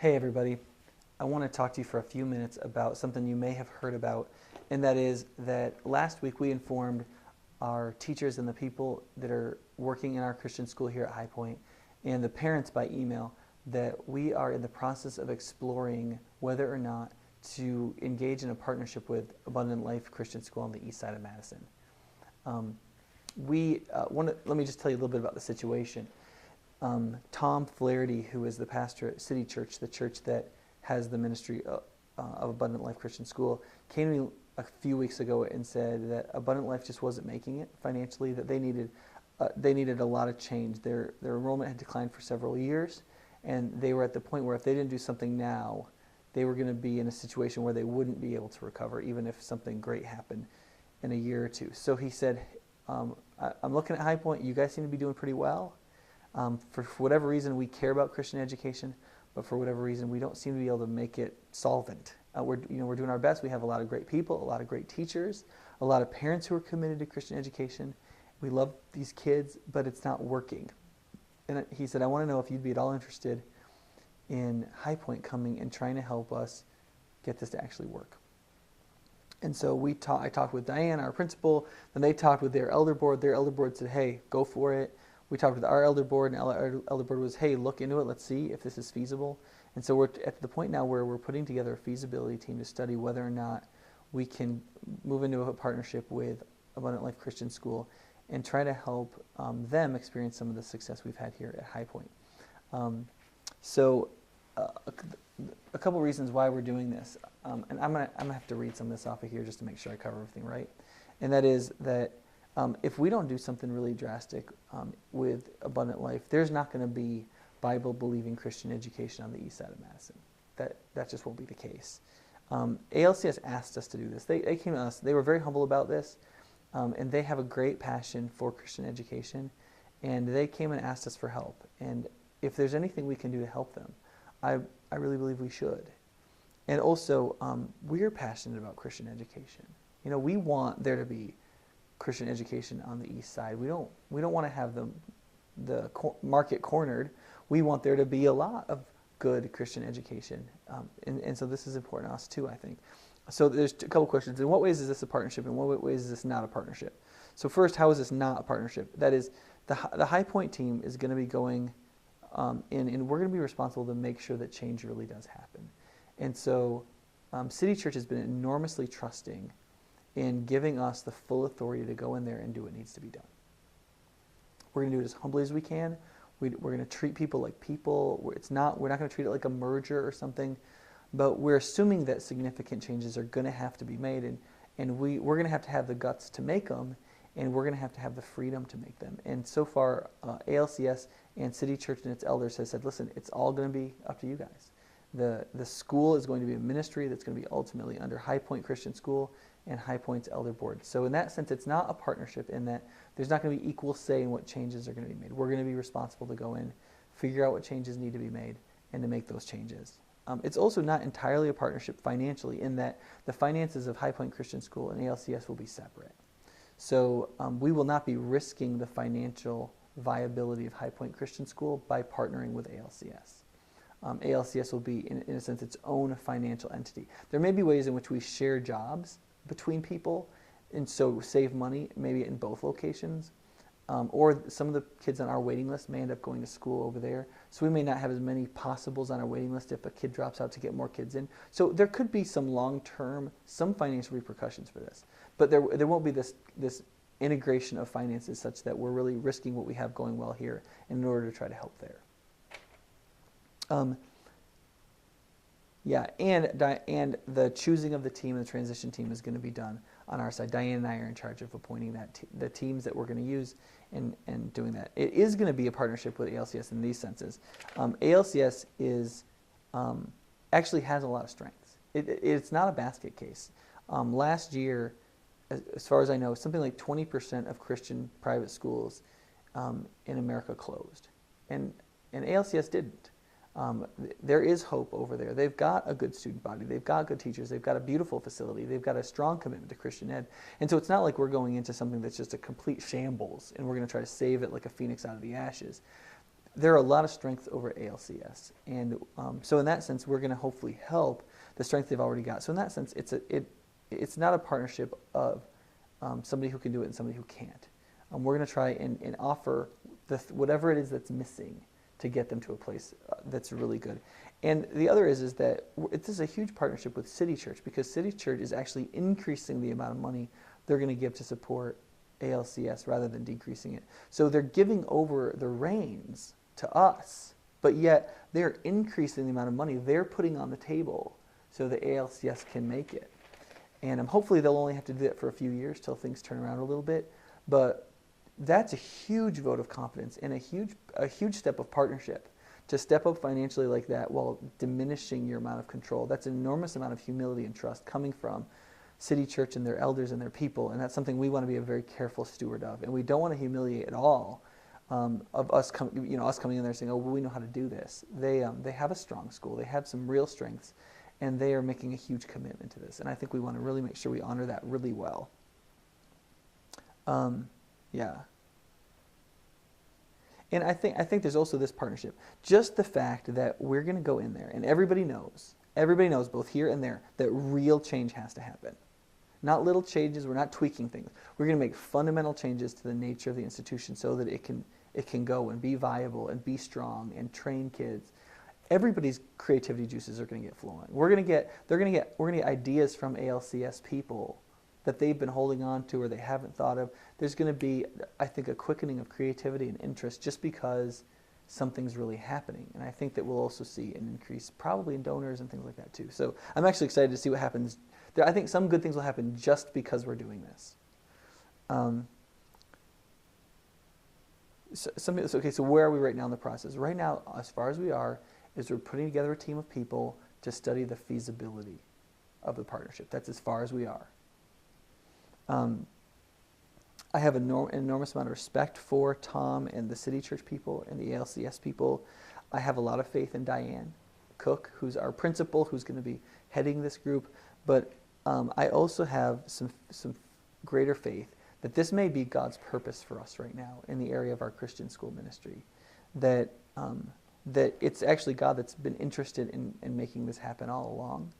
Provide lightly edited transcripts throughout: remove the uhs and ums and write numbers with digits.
Hey everybody, I want to talk to you for a few minutes about something you may have heard about, and that is that last week we informed our teachers and the people that are working in our Christian school here at High Point and the parents by email that we are in the process of exploring whether or not to engage in a partnership with Abundant Life Christian School on the east side of Madison. Let me just tell you a little bit about the situation. Tom Flaherty, who is the pastor at City Church, the church that has the ministry of Abundant Life Christian School, came to me a few weeks ago and said that Abundant Life just wasn't making it financially, that they needed a lot of change. Their enrollment had declined for several years, and they were at the point where if they didn't do something now, they were going to be in a situation where they wouldn't be able to recover, even if something great happened in a year or two. So he said, I'm looking at High Point. You guys seem to be doing pretty well. For whatever reason, we care about Christian education, but for whatever reason, we don't seem to be able to make it solvent. We're doing our best. We have a lot of great people, a lot of great teachers, a lot of parents who are committed to Christian education. We love these kids, but it's not working. And he said, I want to know if you'd be at all interested in High Point coming and trying to help us get this to actually work. And so I talked with Diane, our principal, then they talked with their elder board. Their elder board said, hey, go for it. We talked with our elder board, and our elder board was, hey, look into it. Let's see if this is feasible. And so we're at the point now where we're putting together a feasibility team to study whether or not we can move into a partnership with Abundant Life Christian School and try to help them experience some of the success we've had here at High Point. A couple reasons why we're doing this, and I'm gonna have to read some of this off of here just to make sure I cover everything right. And that is that if we don't do something really drastic with Abundant Life, there's not going to be Bible-believing Christian education on the east side of Madison. That just won't be the case. ALCS asked us to do this. They came to us. They were very humble about this, and they have a great passion for Christian education, and they came and asked us for help. And if there's anything we can do to help them, I really believe we should. And also, we're passionate about Christian education. You know, we want there to be Christian education on the east side. We don't want to have the market cornered. We want there to be a lot of good Christian education, and so this is important to us too, I think. So there's a couple questions. In what ways is this a partnership? In what ways is this not a partnership? So first, how is this not a partnership? That is, the High Point team is going to be going in, and we're going to be responsible to make sure that change really does happen. And so City Church has been enormously trusting in giving us the full authority to go in there and do what needs to be done. We're going to do it as humbly as we can. We're going to treat people like people. We're not going to treat it like a merger or something, but we're assuming that significant changes are going to have to be made, and we're going to have the guts to make them, and we're going to have the freedom to make them. And so far, ALCS and City Church and its elders has said, listen, it's all going to be up to you guys. The school is going to be a ministry that's going to be ultimately under High Point Christian School and High Point's elder board. So in that sense, it's not a partnership in that there's not going to be equal say in what changes are going to be made. We're going to be responsible to go in, figure out what changes need to be made, and to make those changes. It's also not entirely a partnership financially in that the finances of High Point Christian School and ALCS will be separate. So we will not be risking the financial viability of High Point Christian School by partnering with ALCS. ALCS will be, in a sense, its own financial entity. There may be ways in which we share jobs between people and so save money maybe in both locations, or some of the kids on our waiting list may end up going to school over there, so we may not have as many possibles on our waiting list if a kid drops out to get more kids in. So there could be some long-term, some financial repercussions for this, but there won't be this integration of finances such that we're really risking what we have going well here in order to try to help there. And the choosing of the team and the transition team is going to be done on our side. Diane and I are in charge of appointing the teams that we're going to use and doing that. It is going to be a partnership with ALCS in these senses. ALCS actually has a lot of strengths. It's not a basket case. Last year, as far as I know, something like 20% of Christian private schools in America closed, and ALCS didn't. There is hope over there. They've got a good student body. They've got good teachers. They've got a beautiful facility. They've got a strong commitment to Christian ed. And so it's not like we're going into something that's just a complete shambles and we're going to try to save it like a phoenix out of the ashes. there are a lot of strengths over ALCS, and so in that sense, we're going to hopefully help the strength they've already got. So in that sense, it's not a partnership of somebody who can do it and somebody who can't. We're going to try and offer whatever it is that's missing to get them to a place that's really good. And the other is that this is a huge partnership with City Church, because City Church is actually increasing the amount of money they're going to give to support ALCS rather than decreasing it. So they're giving over the reins to us, but yet they're increasing the amount of money they're putting on the table so the ALCS can make it. And hopefully they'll only have to do that for a few years till things turn around a little bit. But that's a huge vote of confidence and a huge step of partnership to step up financially like that while diminishing your amount of control. That's an enormous amount of humility and trust coming from City Church and their elders and their people, and that's something we want to be a very careful steward of. And we don't want to humiliate at all of us coming in there saying, "Oh, well, we know how to do this." They have a strong school. They have some real strengths, and they are making a huge commitment to this. And I think we want to really make sure we honor that really well. Yeah. And I think there's also this partnership. Just the fact that we're going to go in there, and everybody knows both here and there, that real change has to happen. Not little changes, we're not tweaking things. We're going to make fundamental changes to the nature of the institution so that it can go and be viable and be strong and train kids. Everybody's creativity juices are going to get flowing. We're going to get ideas from ALCS people that they've been holding on to or they haven't thought of. There's going to be, I think, a quickening of creativity and interest just because something's really happening. And I think that we'll also see an increase probably in donors and things like that too. So I'm actually excited to see what happens. I think some good things will happen just because we're doing this. So where are we right now in the process? Right now, as far as we are, is we're putting together a team of people to study the feasibility of the partnership. That's as far as we are. I have an enormous amount of respect for Tom and the City Church people and the ALCS people. I have a lot of faith in Diane Cook, who's our principal, who's going to be heading this group. But I also have some greater faith that this may be God's purpose for us right now in the area of our Christian school ministry. That it's actually God that's been interested in making this happen all along.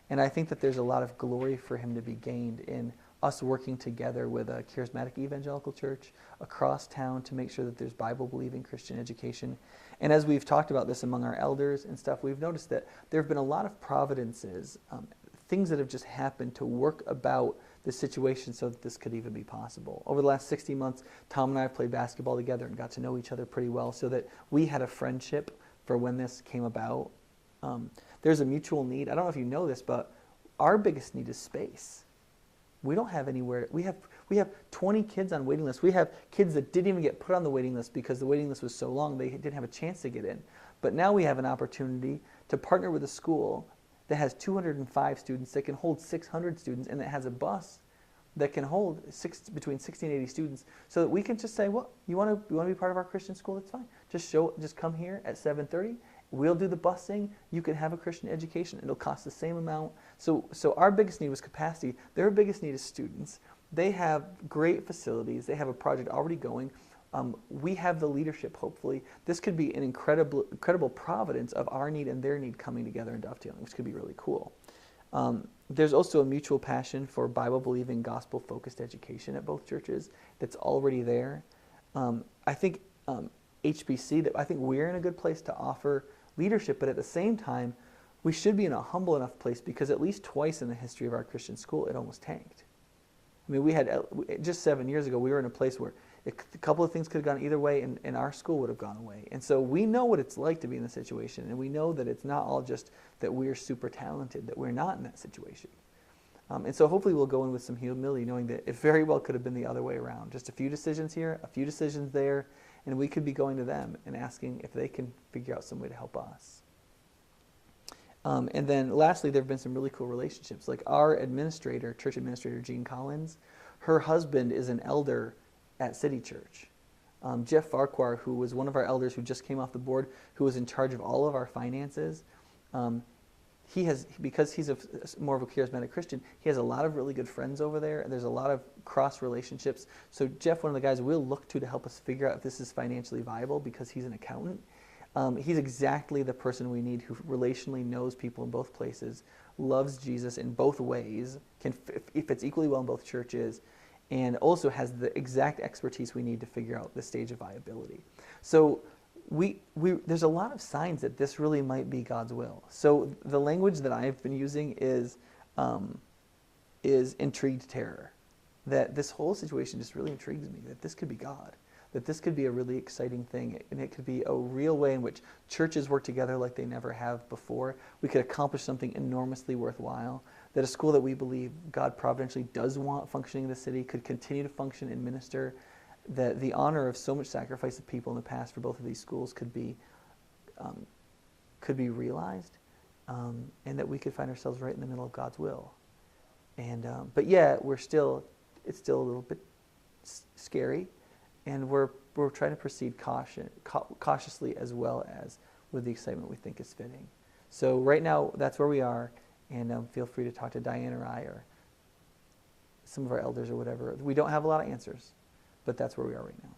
And I think that there's a lot of glory for him to be gained in us working together with a charismatic evangelical church across town to make sure that there's Bible-believing Christian education. And as we've talked about this among our elders and stuff, we've noticed that there have been a lot of providences, things that have just happened to work about the situation so that this could even be possible. Over the last 60 months, Tom and I have played basketball together and got to know each other pretty well so that we had a friendship for when this came about. There's a mutual need. I don't know if you know this, but our biggest need is space. We don't have anywhere. We have 20 kids on waiting lists. We have kids that didn't even get put on the waiting list because the waiting list was so long they didn't have a chance to get in. But now we have an opportunity to partner with a school that has 205 students, that can hold 600 students, and that has a bus that can hold between 60 and 80 students, so that we can just say, well, you want to be part of our Christian school? That's fine. Just come here at 7:30. We'll do the busing. You can have a Christian education. It'll cost the same amount. So our biggest need was capacity. Their biggest need is students. They have great facilities. They have a project already going. We have the leadership, hopefully. This could be an incredible providence of our need and their need coming together and dovetailing, which could be really cool. There's also a mutual passion for Bible-believing, gospel-focused education at both churches that's already there. I think HPC, I think we're in a good place to offer leadership, but at the same time, we should be in a humble enough place because at least twice in the history of our Christian school, it almost tanked. I mean, we had, just 7 years ago, we were in a place where a couple of things could have gone either way and our school would have gone away. And so we know what it's like to be in the situation, and we know that it's not all just that we're super talented, that we're not in that situation. And so hopefully we'll go in with some humility, knowing that it very well could have been the other way around. Just a few decisions here, a few decisions there, and we could be going to them and asking if they can figure out some way to help us. And then lastly, there have been some really cool relationships. Like our administrator, church administrator, Jean Collins, her husband is an elder at City Church. Jeff Farquhar, who was one of our elders who just came off the board, who was in charge of all of our finances, because he's more of a charismatic Christian, he has a lot of really good friends over there, and there's a lot of cross relationships. So Jeff, one of the guys we'll look to help us figure out if this is financially viable, because he's an accountant. He's exactly the person we need, who relationally knows people in both places, loves Jesus in both ways, if it's equally well in both churches, and also has the exact expertise we need to figure out the stage of viability. So there's a lot of signs that this really might be God's will. So the language that I've been using is intrigued terror. That this whole situation just really intrigues me, that this could be God, that this could be a really exciting thing, and it could be a real way in which churches work together like they never have before. We could accomplish something enormously worthwhile, that a school that we believe God providentially does want functioning in the city could continue to function and minister, that the honor of so much sacrifice of people in the past for both of these schools could be realized, and that we could find ourselves right in the middle of God's will. And but yeah, it's still a little bit scary, and we're trying to proceed cautiously, as well as with the excitement we think is fitting. So right now, that's where we are, and feel free to talk to Diane or I or some of our elders or whatever. We don't have a lot of answers, but that's where we are right now.